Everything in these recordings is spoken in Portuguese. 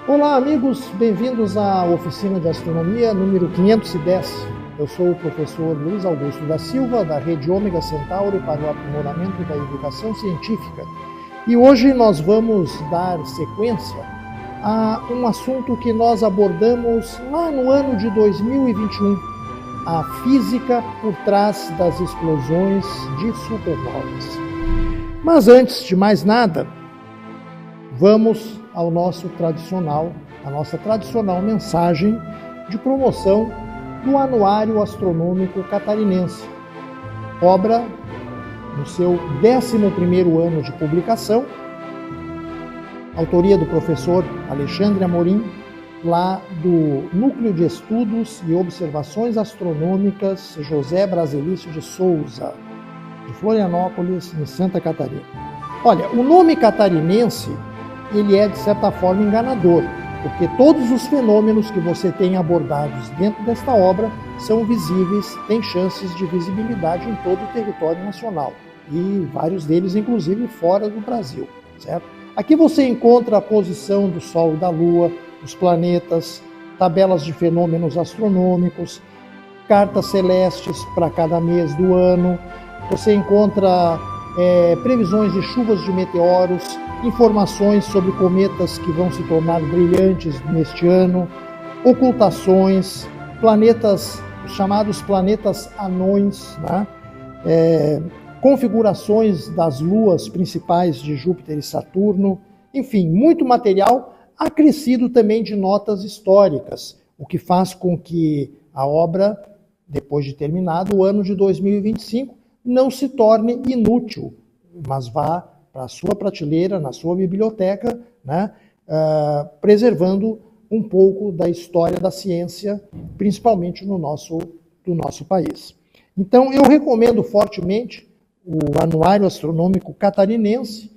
Olá, amigos, bem-vindos à Oficina de Astronomia número 510. Eu sou o professor Luiz Augusto da Silva, da Rede Ômega Centauri para o Aprimoramento da Educação Científica. E hoje nós vamos dar sequência a um assunto que nós abordamos lá no ano de 2021, a física por trás das explosões de supernovas. Mas antes de mais nada, vamos a nossa tradicional mensagem de promoção do Anuário Astronômico Catarinense, obra no seu 11º ano de publicação, autoria do professor Alexandre Amorim, lá do Núcleo de Estudos e Observações Astronômicas José Brasilício de Souza, de Florianópolis, em Santa Catarina. Olha, o nome catarinense ele é, de certa forma, enganador, porque todos os fenômenos que você tem abordados dentro desta obra são visíveis, têm chances de visibilidade em todo o território nacional, e vários deles, inclusive, fora do Brasil, certo? Aqui você encontra a posição do Sol e da Lua, os planetas, tabelas de fenômenos astronômicos, cartas celestes para cada mês do ano, você encontra previsões de chuvas de meteoros, informações sobre cometas que vão se tornar brilhantes neste ano, ocultações, planetas, chamados planetas anões, né? Configurações das luas principais de Júpiter e Saturno, enfim, muito material acrescido também de notas históricas, o que faz com que a obra, depois de terminado o ano de 2025, não se torne inútil, mas vá para a sua prateleira, na sua biblioteca, né, preservando um pouco da história da ciência, principalmente do nosso país. Então, eu recomendo fortemente o Anuário Astronômico Catarinense.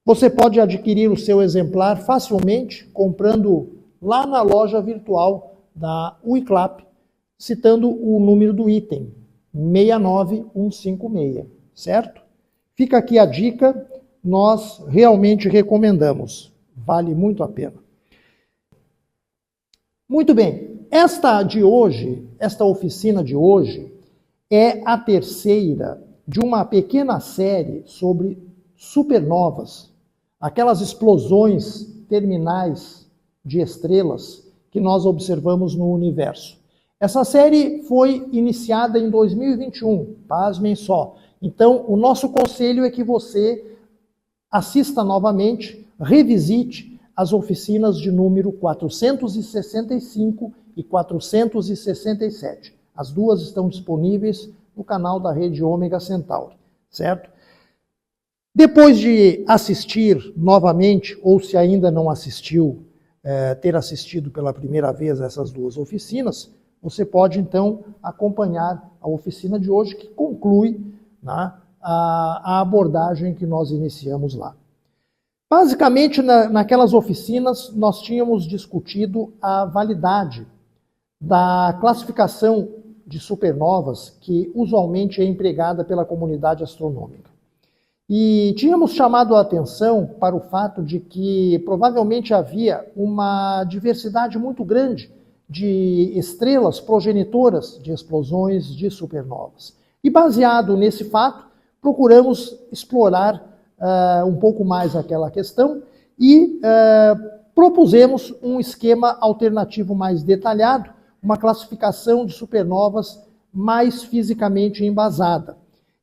Você pode adquirir o seu exemplar facilmente, comprando lá na loja virtual da UICLAP, citando o número do item, 69156, certo? Fica aqui a dica, nós realmente recomendamos, vale muito a pena. Muito bem, esta oficina de hoje é a terceira de uma pequena série sobre supernovas, aquelas explosões terminais de estrelas que nós observamos no universo. Essa série foi iniciada em 2021, pasmem só. Então, o nosso conselho é que você assista novamente, revisite as oficinas de número 465 e 467. As duas estão disponíveis no canal da Rede Ômega Centauri, certo? Depois de assistir novamente, ou se ainda não assistiu, ter assistido pela primeira vez essas duas oficinas, você pode, então, acompanhar a oficina de hoje, que conclui, né, a abordagem que nós iniciamos lá. Basicamente, naquelas oficinas, nós tínhamos discutido a validade da classificação de supernovas que usualmente é empregada pela comunidade astronômica. E tínhamos chamado a atenção para o fato de que provavelmente havia uma diversidade muito grande de estrelas progenitoras de explosões de supernovas. E baseado nesse fato, procuramos explorar um pouco mais aquela questão e propusemos um esquema alternativo mais detalhado, uma classificação de supernovas mais fisicamente embasada.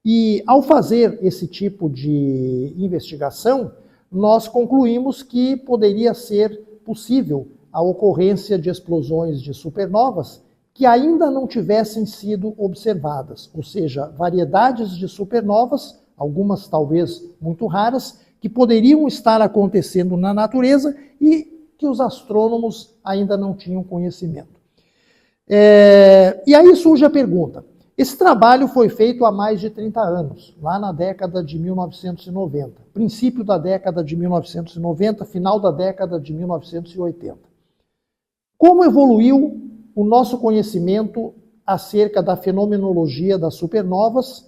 E ao fazer esse tipo de investigação, nós concluímos que poderia ser possível a ocorrência de explosões de supernovas que ainda não tivessem sido observadas, ou seja, variedades de supernovas, algumas talvez muito raras, que poderiam estar acontecendo na natureza e que os astrônomos ainda não tinham conhecimento. E aí surge a pergunta. Esse trabalho foi feito há mais de 30 anos, lá na década de 1990, princípio da década de 1990, final da década de 1980. Como evoluiu o nosso conhecimento acerca da fenomenologia das supernovas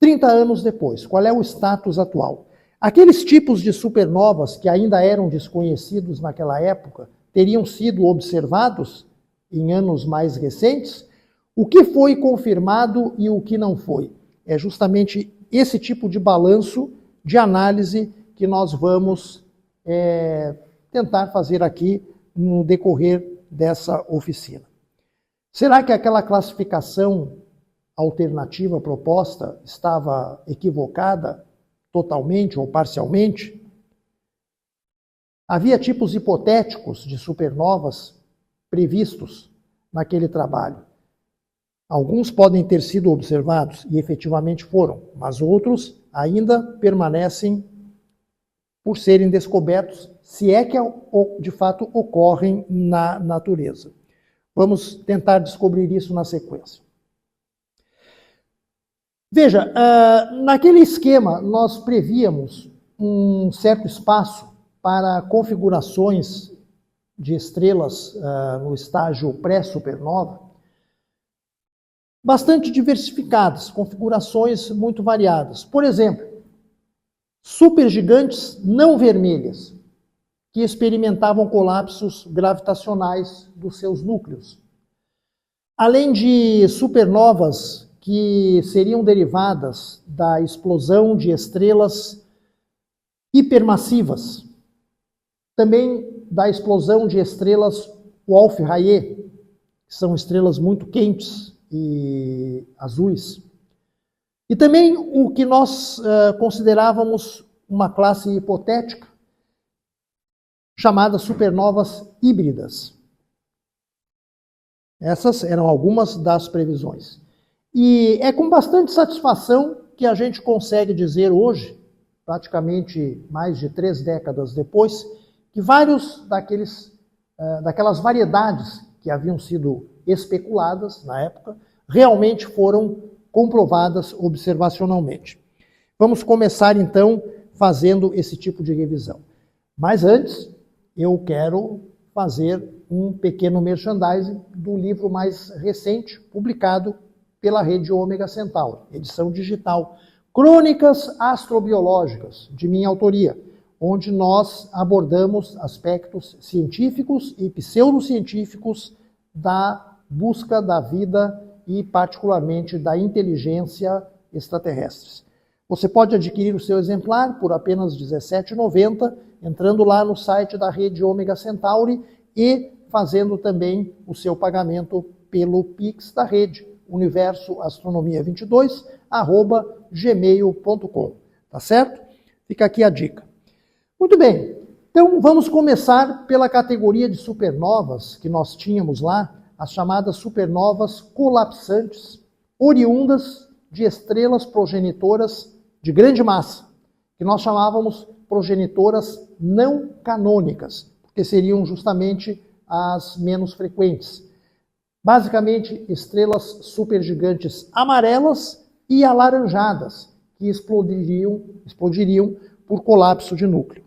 30 anos depois? Qual é o status atual? Aqueles tipos de supernovas que ainda eram desconhecidos naquela época teriam sido observados em anos mais recentes? O que foi confirmado e o que não foi? É justamente esse tipo de balanço, de análise, que nós vamos tentar fazer aqui no decorrer dessa oficina. Será que aquela classificação alternativa proposta estava equivocada totalmente ou parcialmente? Havia tipos hipotéticos de supernovas previstos naquele trabalho. Alguns podem ter sido observados, e efetivamente foram, mas outros ainda permanecem por serem descobertos, se é que de fato ocorrem na natureza. Vamos tentar descobrir isso na sequência. Veja, naquele esquema nós prevíamos um certo espaço para configurações de estrelas no estágio pré-supernova, bastante diversificadas, configurações muito variadas. Por exemplo, supergigantes não vermelhas, que experimentavam colapsos gravitacionais dos seus núcleos. Além de supernovas que seriam derivadas da explosão de estrelas hipermassivas, também da explosão de estrelas Wolf-Rayet, que são estrelas muito quentes e azuis. E também o que nós considerávamos uma classe hipotética, chamada supernovas híbridas. Essas eram algumas das previsões. E é com bastante satisfação que a gente consegue dizer hoje, praticamente mais de 3 décadas depois, que vários daquelas variedades que haviam sido especuladas na época, realmente foram comprovadas observacionalmente. Vamos começar então fazendo esse tipo de revisão. Mas antes, eu quero fazer um pequeno merchandising do livro mais recente, publicado pela Rede Ômega Centauri, edição digital, Crônicas Astrobiológicas, de minha autoria, onde nós abordamos aspectos científicos e pseudocientíficos da busca da vida e, particularmente, da inteligência extraterrestres. Você pode adquirir o seu exemplar por apenas R$ 17,90, entrando lá no site da Rede Ômega Centauri e fazendo também o seu pagamento pelo Pix da rede, universoastronomia22@gmail.com. Tá certo? Fica aqui a dica. Muito bem. Então, vamos começar pela categoria de supernovas que nós tínhamos lá, as chamadas supernovas colapsantes, oriundas de estrelas progenitoras de grande massa, que nós chamávamos progenitoras não canônicas, porque seriam justamente as menos frequentes. Basicamente, estrelas supergigantes amarelas e alaranjadas, que explodiriam por colapso de núcleo.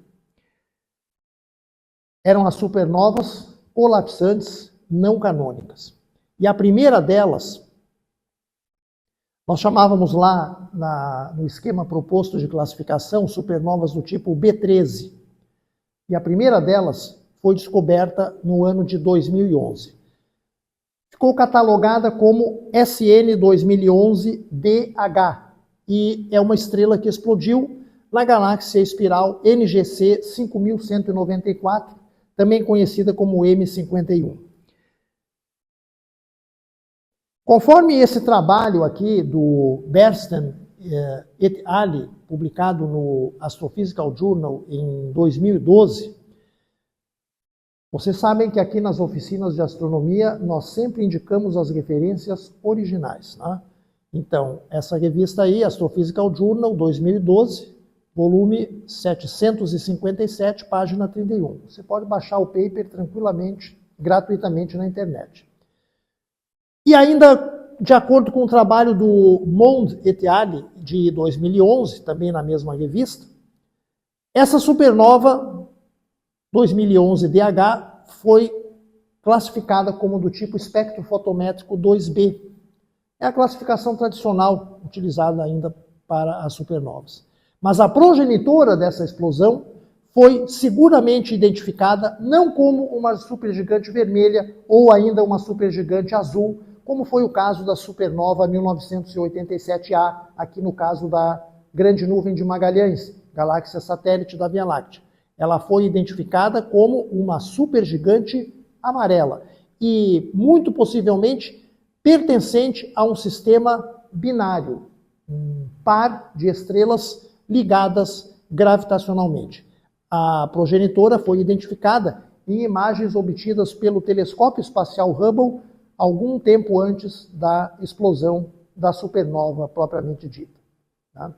Eram as supernovas colapsantes não canônicas. E a primeira delas, nós chamávamos lá no esquema proposto de classificação supernovas do tipo B13. E a primeira delas foi descoberta no ano de 2011. Ficou catalogada como SN 2011-DH e é uma estrela que explodiu na galáxia espiral NGC 5194, também conhecida como M51. Conforme esse trabalho aqui do Bernstein et al., publicado no Astrophysical Journal em 2012, vocês sabem que aqui nas oficinas de astronomia nós sempre indicamos as referências originais, né? Então, essa revista aí, Astrophysical Journal 2012, volume 757, página 31. Você pode baixar o paper tranquilamente, gratuitamente na internet. E ainda, de acordo com o trabalho do Monde et al. De 2011, também na mesma revista, essa supernova 2011 DH foi classificada como do tipo espectro fotométrico 2B. É a classificação tradicional utilizada ainda para as supernovas. Mas a progenitora dessa explosão foi seguramente identificada não como uma supergigante vermelha ou ainda uma supergigante azul, como foi o caso da supernova 1987A, aqui no caso da Grande Nuvem de Magalhães, galáxia satélite da Via Láctea. Ela foi identificada como uma supergigante amarela e, muito possivelmente, pertencente a um sistema binário, um par de estrelas ligadas gravitacionalmente. A progenitora foi identificada em imagens obtidas pelo telescópio espacial Hubble algum tempo antes da explosão da supernova propriamente dita. Tá?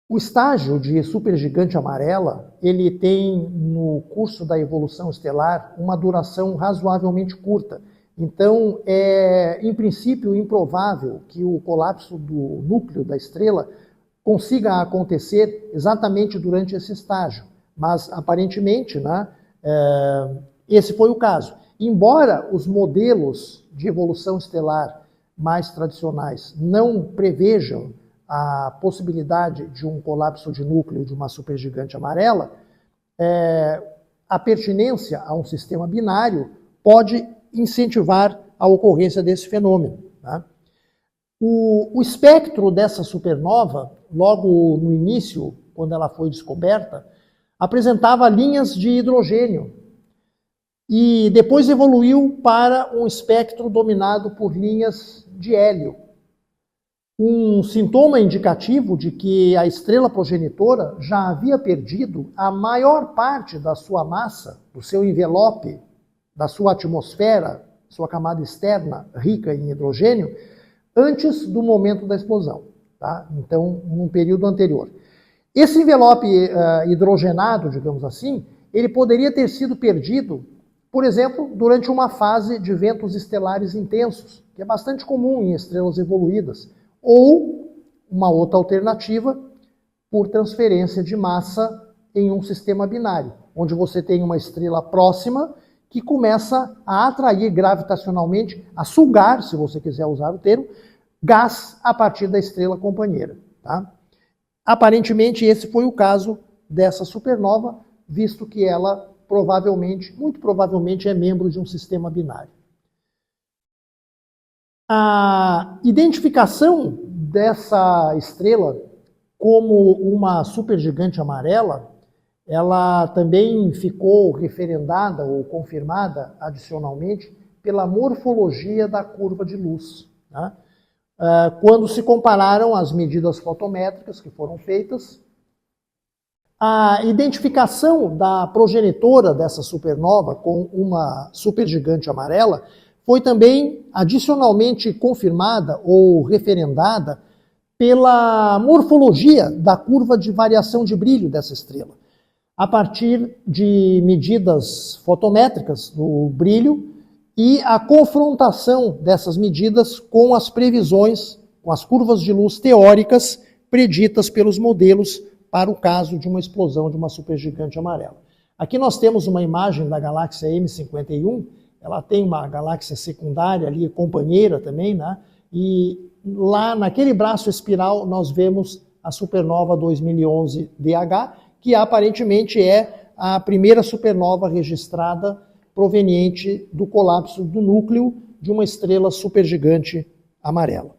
O estágio de supergigante amarela, ele tem, no curso da evolução estelar, uma duração razoavelmente curta. Então, é, em princípio, improvável que o colapso do núcleo da estrela consiga acontecer exatamente durante esse estágio. Mas, aparentemente, né, esse foi o caso. Embora os modelos de evolução estelar mais tradicionais não prevejam a possibilidade de um colapso de núcleo de uma supergigante amarela, a pertinência a um sistema binário pode incentivar a ocorrência desse fenômeno. Tá? O espectro dessa supernova, logo no início, quando ela foi descoberta, apresentava linhas de hidrogênio e depois evoluiu para um espectro dominado por linhas de hélio. Um sintoma indicativo de que a estrela progenitora já havia perdido a maior parte da sua massa, do seu envelope, da sua atmosfera, sua camada externa rica em hidrogênio, antes do momento da explosão. Tá? Então, num período anterior. Esse envelope hidrogenado, digamos assim, ele poderia ter sido perdido, por exemplo, durante uma fase de ventos estelares intensos, que é bastante comum em estrelas evoluídas, ou uma outra alternativa, por transferência de massa em um sistema binário, onde você tem uma estrela próxima que começa a atrair gravitacionalmente, a sugar, se você quiser usar o termo, gás a partir da estrela companheira. Tá? Aparentemente, esse foi o caso dessa supernova, visto que ela provavelmente, muito provavelmente, é membro de um sistema binário. A identificação dessa estrela como uma supergigante amarela, ela também ficou referendada ou confirmada adicionalmente pela morfologia da curva de luz. Tá? Quando se compararam as medidas fotométricas que foram feitas, a identificação da progenitora dessa supernova com uma supergigante amarela foi também adicionalmente confirmada ou referendada pela morfologia da curva de variação de brilho dessa estrela, a partir de medidas fotométricas do brilho e a confrontação dessas medidas com as previsões, com as curvas de luz teóricas preditas pelos modelos para o caso de uma explosão de uma supergigante amarela. Aqui nós temos uma imagem da galáxia M51, ela tem uma galáxia secundária ali, companheira também, né? E lá naquele braço espiral nós vemos a supernova 2011 DH, que aparentemente é a primeira supernova registrada proveniente do colapso do núcleo de uma estrela supergigante amarela.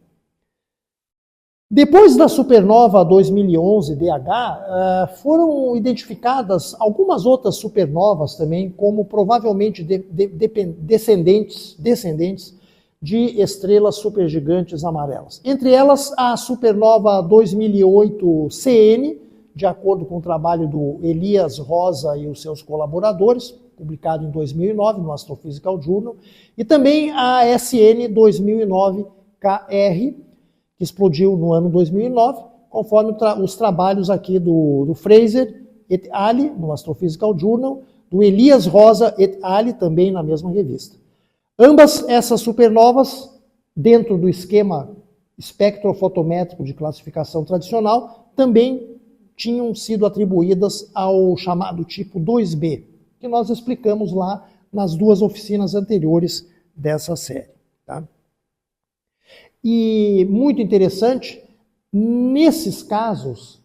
Depois da supernova 2011 DH, foram identificadas algumas outras supernovas também como provavelmente descendentes de estrelas supergigantes amarelas. Entre elas, a supernova 2008 CN, de acordo com o trabalho do Elias Rosa e os seus colaboradores, publicado em 2009 no Astrophysical Journal, e também a SN 2009 KR, que explodiu no ano 2009, conforme os trabalhos aqui do Fraser et al., no Astrophysical Journal, do Elias Rosa et al., também na mesma revista. Ambas essas supernovas, dentro do esquema espectrofotométrico de classificação tradicional, também tinham sido atribuídas ao chamado tipo 2b, que nós explicamos lá nas duas oficinas anteriores dessa série. Tá? E muito interessante, nesses casos,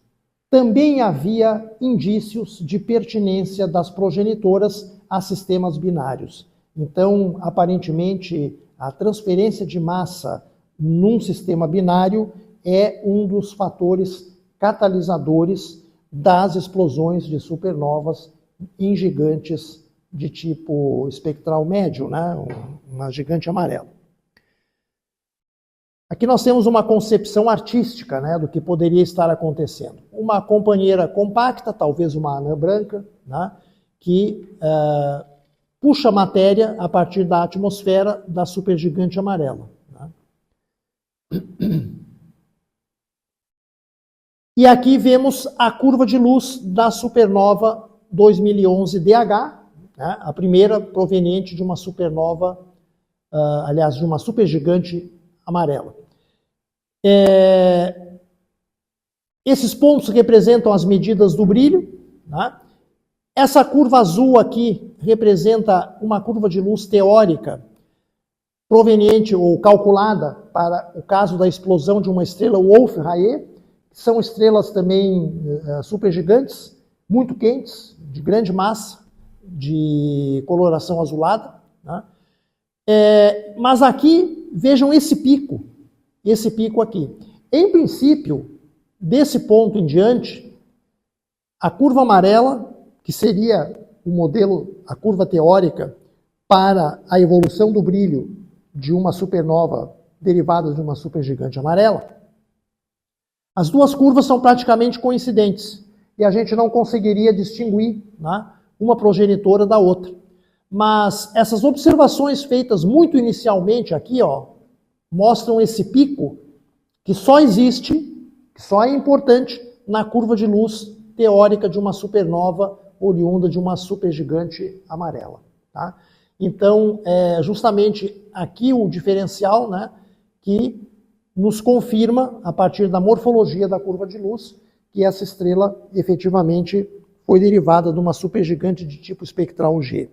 também havia indícios de pertinência das progenitoras a sistemas binários. Então, aparentemente, a transferência de massa num sistema binário é um dos fatores catalisadores das explosões de supernovas em gigantes de tipo espectral médio, né? Uma gigante amarela. Aqui nós temos uma concepção artística, né, do que poderia estar acontecendo. Uma companheira compacta, talvez uma anã branca, né, que puxa matéria a partir da atmosfera da supergigante amarela. Né. E aqui vemos a curva de luz da supernova 2011 DH, né, a primeira proveniente de uma supernova, aliás, de uma supergigante amarela. Esses pontos representam as medidas do brilho. Né? Essa curva azul aqui representa uma curva de luz teórica proveniente ou calculada para o caso da explosão de uma estrela Wolf-Rayet, que são estrelas também supergigantes, muito quentes, de grande massa, de coloração azulada. Né? Mas aqui, vejam esse pico aqui. Em princípio, desse ponto em diante, a curva amarela, que seria o modelo, a curva teórica para a evolução do brilho de uma supernova derivada de uma supergigante amarela, as duas curvas são praticamente coincidentes e a gente não conseguiria distinguir, né, uma progenitora da outra. Mas essas observações feitas muito inicialmente aqui, ó, mostram esse pico que só existe, que só é importante na curva de luz teórica de uma supernova oriunda de uma supergigante amarela. Tá? Então, é justamente aqui o diferencial, né, que nos confirma, a partir da morfologia da curva de luz, que essa estrela efetivamente foi derivada de uma supergigante de tipo espectral G.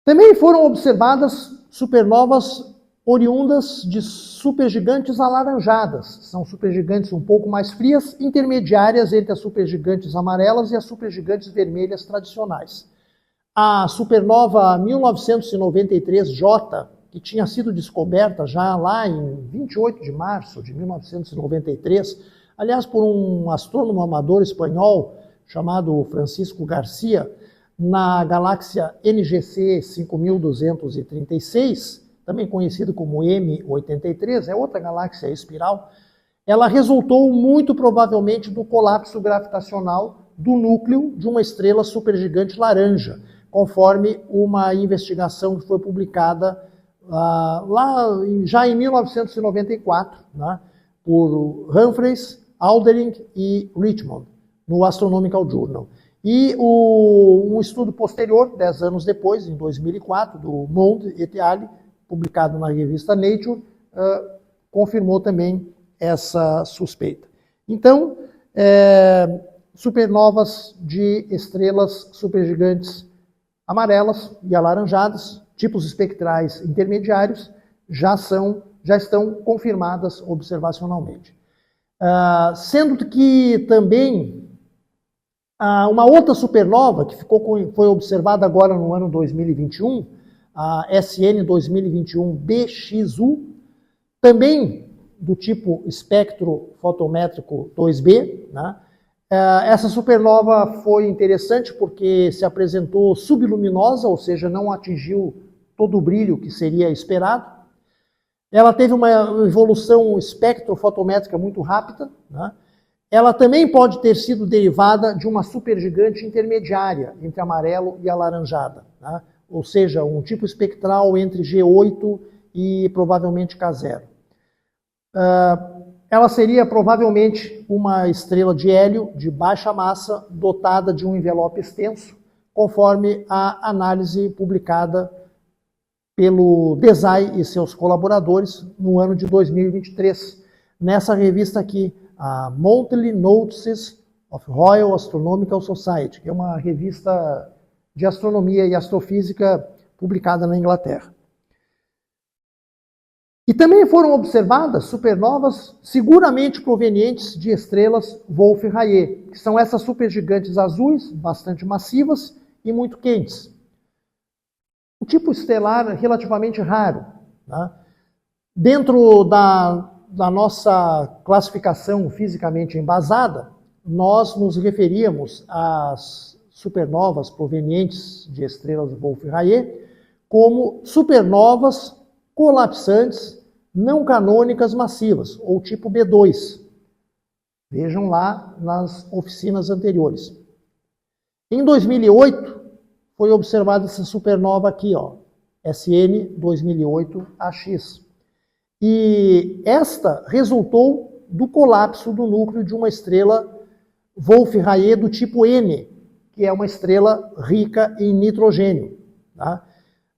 Também foram observadas supernovas oriundas de supergigantes alaranjadas. São supergigantes um pouco mais frias, intermediárias entre as supergigantes amarelas e as supergigantes vermelhas tradicionais. A supernova 1993J, que tinha sido descoberta já lá em 28 de março de 1993, aliás, por um astrônomo amador espanhol chamado Francisco Garcia, na galáxia NGC 5236, também conhecido como M83, é outra galáxia espiral, ela resultou muito provavelmente do colapso gravitacional do núcleo de uma estrela supergigante laranja, conforme uma investigação que foi publicada já em 1994, né, por Humphreys, Aldering e Richmond, no Astronomical Journal. E um estudo posterior, 10 anos depois, em 2004, do Monde et al., publicado na revista Nature, confirmou também essa suspeita. Então, supernovas de estrelas supergigantes amarelas e alaranjadas, tipos espectrais intermediários, já estão confirmadas observacionalmente. Sendo que também uma outra supernova que foi observada agora no ano 2021, a SN 2021 BXU, também do tipo espectro fotométrico 2B, né? Essa supernova foi interessante porque se apresentou subluminosa, ou seja, não atingiu todo o brilho que seria esperado. Ela teve uma evolução espectrofotométrica muito rápida, né? Ela também pode ter sido derivada de uma supergigante intermediária entre amarelo e alaranjada, né? Ou seja, um tipo espectral entre G8 e provavelmente K0. ela seria provavelmente uma estrela de hélio de baixa massa, dotada de um envelope extenso, conforme a análise publicada pelo Desai e seus colaboradores no ano de 2023, nessa revista aqui, a Monthly Notices of Royal Astronomical Society, que é uma revista de astronomia e astrofísica publicada na Inglaterra. E também foram observadas supernovas seguramente provenientes de estrelas Wolf-Rayet, que são essas supergigantes azuis, bastante massivas e muito quentes. Um tipo estelar relativamente raro. Né? Dentro da nossa classificação fisicamente embasada, nós nos referíamos às supernovas provenientes de estrelas Wolf-Rayet como supernovas colapsantes não canônicas massivas, ou tipo B2. Vejam lá nas oficinas anteriores. Em 2008, foi observada essa supernova aqui, ó, SN 2008AX. E esta resultou do colapso do núcleo de uma estrela Wolf-Rayet do tipo N, que é uma estrela rica em nitrogênio. Tá?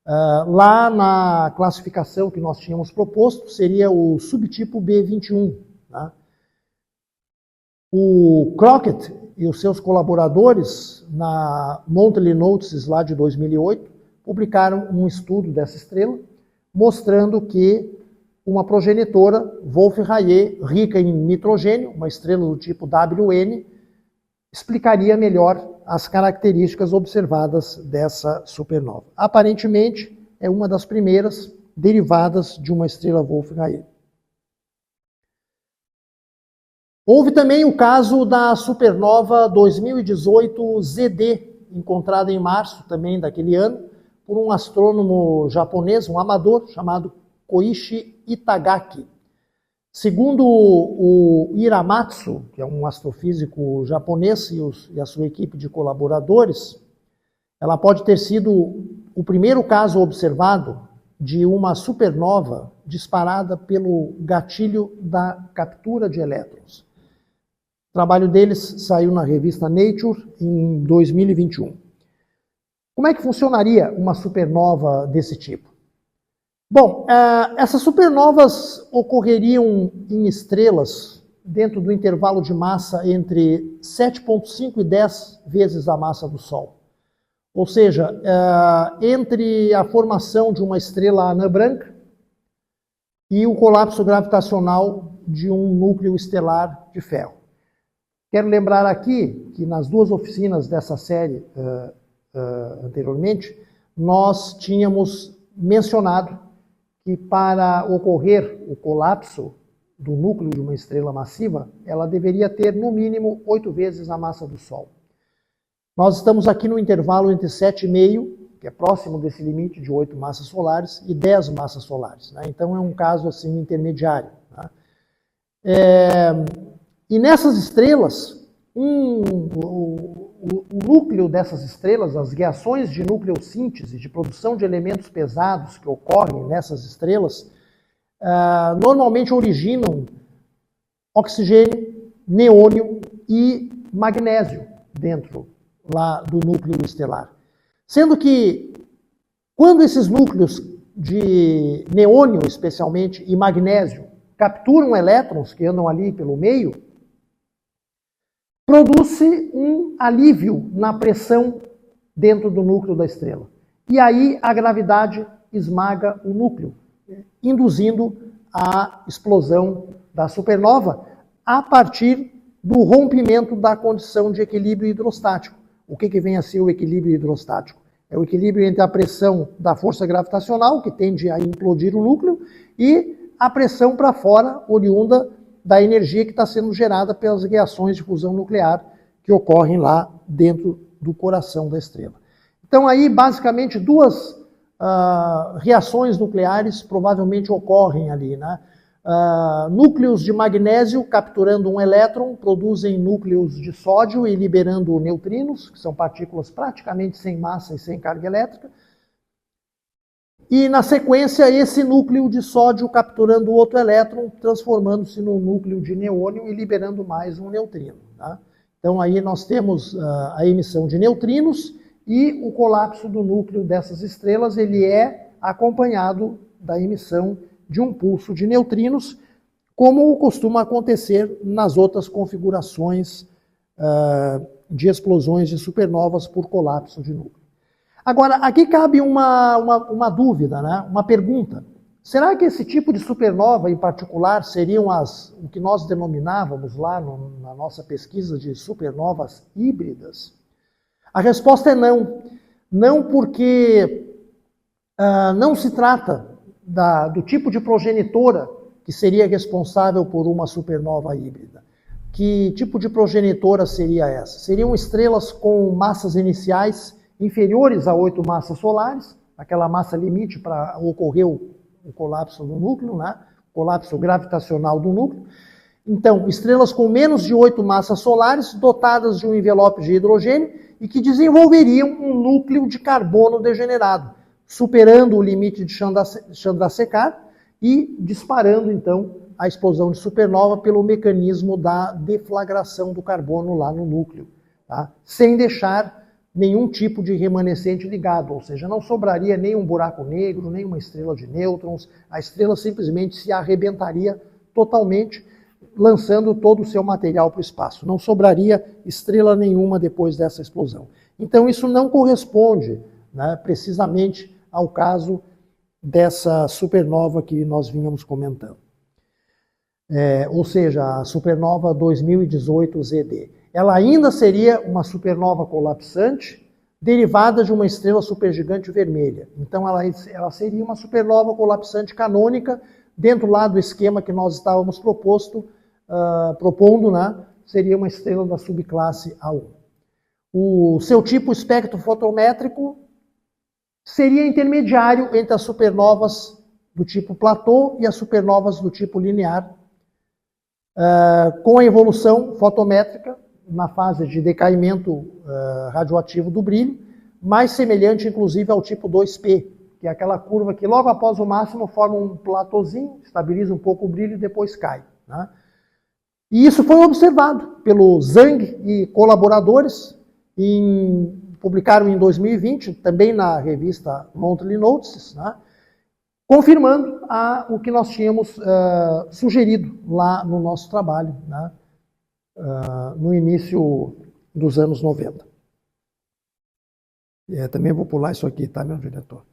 Lá na classificação que nós tínhamos proposto, seria o subtipo B21. Tá? O Crockett e os seus colaboradores, na Monthly Notices lá de 2008, publicaram um estudo dessa estrela, mostrando que uma progenitora Wolf-Rayet rica em nitrogênio, uma estrela do tipo WN, explicaria melhor as características observadas dessa supernova. Aparentemente, é uma das primeiras derivadas de uma estrela Wolf-Rayet. Houve também o caso da supernova 2018 ZD, encontrada em março também daquele ano, por um astrônomo japonês, um amador, chamado Koichi Itagaki. Segundo o Hiramatsu, que é um astrofísico japonês e a sua equipe de colaboradores, ela pode ter sido o primeiro caso observado de uma supernova disparada pelo gatilho da captura de elétrons. O trabalho deles saiu na revista Nature em 2021. Como é que funcionaria uma supernova desse tipo? Bom, essas supernovas ocorreriam em estrelas dentro do intervalo de massa entre 7,5 e 10 vezes a massa do Sol. Ou seja, entre a formação de uma estrela anã branca e o colapso gravitacional de um núcleo estelar de ferro. Quero lembrar aqui que nas duas oficinas dessa série anteriormente, nós tínhamos mencionado que para ocorrer o colapso do núcleo de uma estrela massiva, ela deveria ter no mínimo 8 vezes a massa do Sol. Nós estamos aqui no intervalo entre 7,5, que é próximo desse limite de 8 massas solares, e 10 massas solares. Né? Então é um caso assim intermediário. Tá? E nessas estrelas, o núcleo dessas estrelas, as reações de nucleossíntese, de produção de elementos pesados que ocorrem nessas estrelas, normalmente originam oxigênio, neônio e magnésio dentro lá do núcleo estelar. Sendo que, quando esses núcleos de neônio, especialmente, e magnésio, capturam elétrons que andam ali pelo meio, produz-se um alívio na pressão dentro do núcleo da estrela. E aí a gravidade esmaga o núcleo, induzindo a explosão da supernova a partir do rompimento da condição de equilíbrio hidrostático. O que vem a ser o equilíbrio hidrostático? É o equilíbrio entre a pressão da força gravitacional, que tende a implodir o núcleo, e a pressão para fora, oriunda da energia que está sendo gerada pelas reações de fusão nuclear que ocorrem lá dentro do coração da estrela. Então aí, basicamente, duas reações nucleares provavelmente ocorrem ali, né? Núcleos de magnésio capturando um elétron produzem núcleos de sódio e liberando neutrinos, que são partículas praticamente sem massa e sem carga elétrica. E, na sequência, esse núcleo de sódio capturando o outro elétron, transformando-se num núcleo de neônio e liberando mais um neutrino. Tá? Então, aí nós temos a emissão de neutrinos e o colapso do núcleo dessas estrelas, ele é acompanhado da emissão de um pulso de neutrinos, como costuma acontecer nas outras configurações de explosões de supernovas por colapso de núcleo. Agora, aqui cabe uma dúvida, né? Uma pergunta. Será que esse tipo de supernova, em particular, seriam o que nós denominávamos lá na nossa pesquisa de supernovas híbridas? A resposta é não. Não porque não se trata do tipo de progenitora que seria responsável por uma supernova híbrida. Que tipo de progenitora seria essa? Seriam estrelas com massas iniciais inferiores a 8 massas solares, aquela massa limite para ocorrer o colapso do núcleo, né? O colapso gravitacional do núcleo. Então, estrelas com menos de 8 massas solares, dotadas de um envelope de hidrogênio e que desenvolveriam um núcleo de carbono degenerado, superando o limite de Chandrasekhar e disparando, então, a explosão de supernova pelo mecanismo da deflagração do carbono lá no núcleo, tá? Sem deixar nenhum tipo de remanescente ligado, ou seja, não sobraria nem um buraco negro, nem uma estrela de nêutrons, a estrela simplesmente se arrebentaria totalmente, lançando todo o seu material para o espaço. Não sobraria estrela nenhuma depois dessa explosão. Então isso não corresponde, né, precisamente ao caso dessa supernova que nós vínhamos comentando. Ou seja, a supernova 2018 ZD. Ela ainda seria uma supernova colapsante derivada de uma estrela supergigante vermelha. Então ela seria uma supernova colapsante canônica dentro lá do esquema que nós estávamos propondo, né? Seria uma estrela da subclasse A1. O seu tipo espectrofotométrico seria intermediário entre as supernovas do tipo platô e as supernovas do tipo linear, com a evolução fotométrica na fase de decaimento radioativo do brilho, mais semelhante inclusive ao tipo 2P, que é aquela curva que logo após o máximo forma um platôzinho, estabiliza um pouco o brilho e depois cai, né? E isso foi observado pelo Zhang e colaboradores, publicaram em 2020, também na revista Monthly Notices, né? Confirmando o que nós tínhamos sugerido lá no nosso trabalho, né? No início dos anos 90. Também vou pular isso aqui, tá, meu diretor?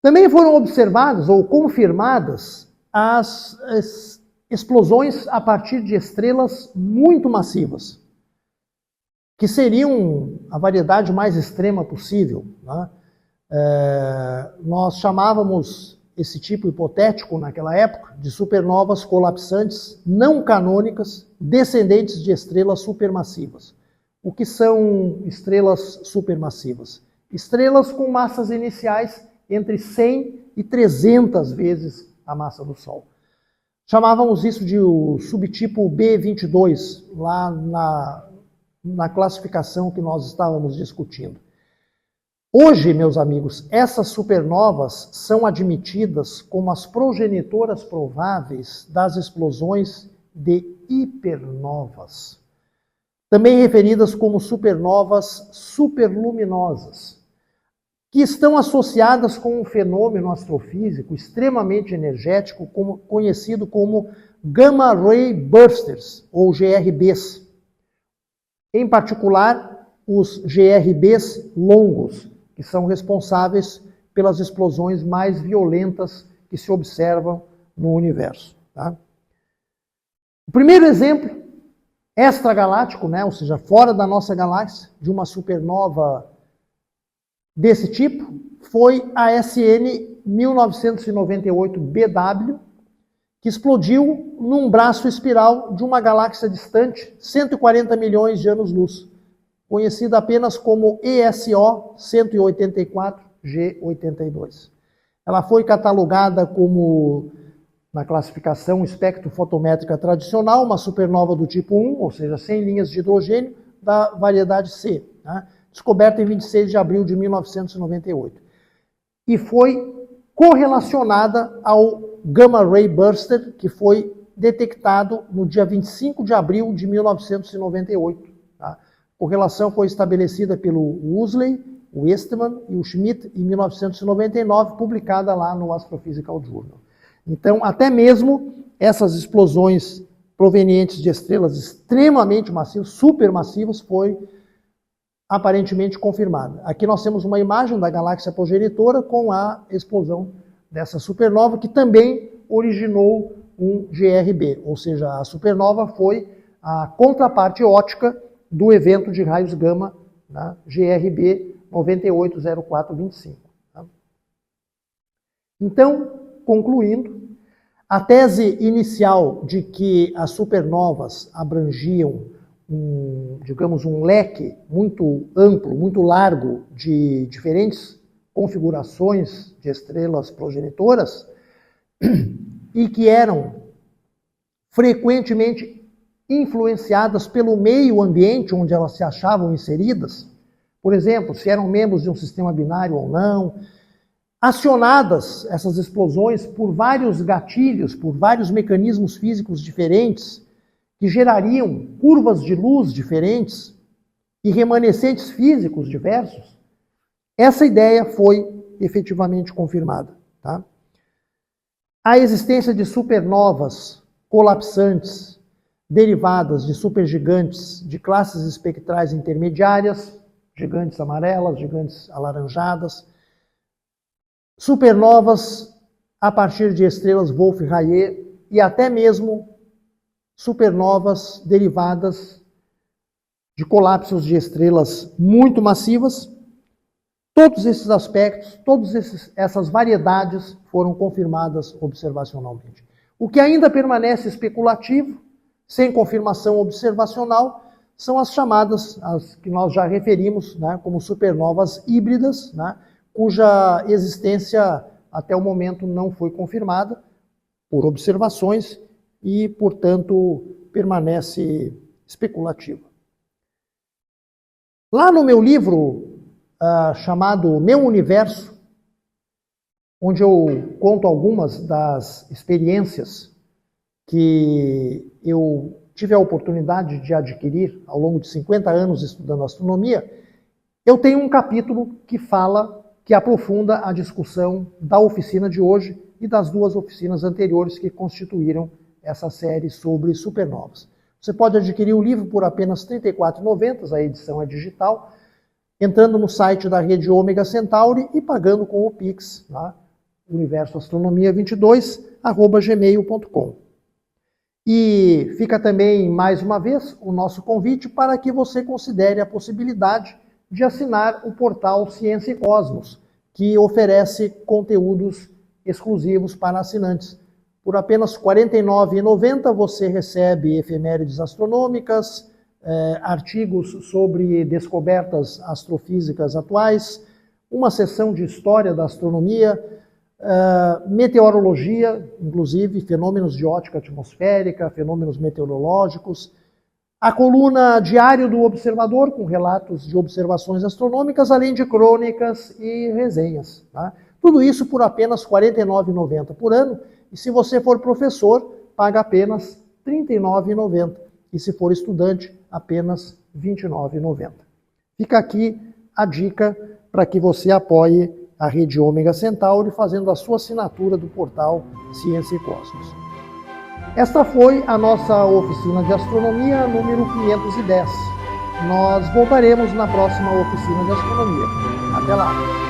Também foram observadas ou confirmadas as explosões a partir de estrelas muito massivas, que seriam a variedade mais extrema possível, né? Nós chamávamos esse tipo hipotético naquela época de supernovas colapsantes não canônicas descendentes de estrelas supermassivas. O que são estrelas supermassivas? Estrelas com massas iniciais entre 100 e 300 vezes a massa do Sol. Chamávamos isso de o subtipo B22, lá na classificação que nós estávamos discutindo. Hoje, meus amigos, essas supernovas são admitidas como as progenitoras prováveis das explosões de hipernovas, também referidas como supernovas superluminosas, que estão associadas com um fenômeno astrofísico extremamente energético, conhecido como Gamma Ray Bursters, ou GRBs. Em particular, os GRBs longos, que são responsáveis pelas explosões mais violentas que se observam no universo. Tá? O primeiro exemplo extragaláctico, né, ou seja, fora da nossa galáxia, de uma supernova desse tipo, foi a SN 1998-BW, que explodiu num braço espiral de uma galáxia distante, 140 milhões de anos-luz, conhecida apenas como ESO 184G82. Ela foi catalogada como, na classificação espectrofotométrica tradicional, uma supernova do tipo 1, ou seja, 100 linhas de hidrogênio, da variedade C, né? Descoberta em 26 de abril de 1998. e foi correlacionada ao Gamma Ray Burster, que foi detectado no dia 25 de abril de 1998. Tá? A correlação foi estabelecida pelo Woolsey, o Eastman e o Schmidt em 1999, publicada lá no Astrophysical Journal. Então, até mesmo essas explosões provenientes de estrelas extremamente massivas, supermassivas, foi aparentemente confirmada. Aqui nós temos uma imagem da galáxia progenitora com a explosão dessa supernova, que também originou um GRB, ou seja, a supernova foi a contraparte óptica do evento de raios gama, né, GRB 980425. Tá? Então, concluindo, a tese inicial de que as supernovas abrangiam um leque muito amplo, muito largo de diferentes configurações de estrelas progenitoras e que eram frequentemente influenciadas pelo meio ambiente onde elas se achavam inseridas, por exemplo, se eram membros de um sistema binário ou não, acionadas essas explosões por vários gatilhos, por vários mecanismos físicos diferentes, que gerariam curvas de luz diferentes e remanescentes físicos diversos, essa ideia foi efetivamente confirmada. Tá? A existência de supernovas colapsantes, derivadas de supergigantes de classes espectrais intermediárias, gigantes amarelas, gigantes alaranjadas, supernovas a partir de estrelas Wolf-Rayet e até mesmo supernovas derivadas de colapsos de estrelas muito massivas. Todos esses aspectos, todas essas variedades foram confirmadas observacionalmente. O que ainda permanece especulativo, sem confirmação observacional, são as chamadas, as que nós já referimos, né, como supernovas híbridas, né, cuja existência até o momento não foi confirmada por observações e, portanto, permanece especulativa. Lá no meu livro chamado Meu Universo, onde eu conto algumas das experiências que eu tive a oportunidade de adquirir ao longo de 50 anos estudando astronomia, eu tenho um capítulo que aprofunda a discussão da oficina de hoje e das duas oficinas anteriores que constituíram essa série sobre supernovas. Você pode adquirir o livro por apenas R$ 34,90, a edição é digital, entrando no site da rede Ômega Centauri e pagando com o Pix, tá? universoastronomia22@gmail.com. E fica também, mais uma vez, o nosso convite para que você considere a possibilidade de assinar o portal Ciência e Cosmos, que oferece conteúdos exclusivos para assinantes. Por apenas R$ 49,90 você recebe efemérides astronômicas, artigos sobre descobertas astrofísicas atuais, uma sessão de história da astronomia, meteorologia, inclusive fenômenos de ótica atmosférica, fenômenos meteorológicos, a coluna Diário do Observador, com relatos de observações astronômicas, além de crônicas e resenhas. Tá? Tudo isso por apenas R$ 49,90 por ano, e se você for professor, paga apenas R$ 39,90, e se for estudante, apenas R$ 29,90. Fica aqui a dica para que você apoie a rede Ômega Centauri fazendo a sua assinatura do portal Ciência e Cosmos. Esta foi a nossa oficina de astronomia número 510. Nós voltaremos na próxima oficina de astronomia. Até lá!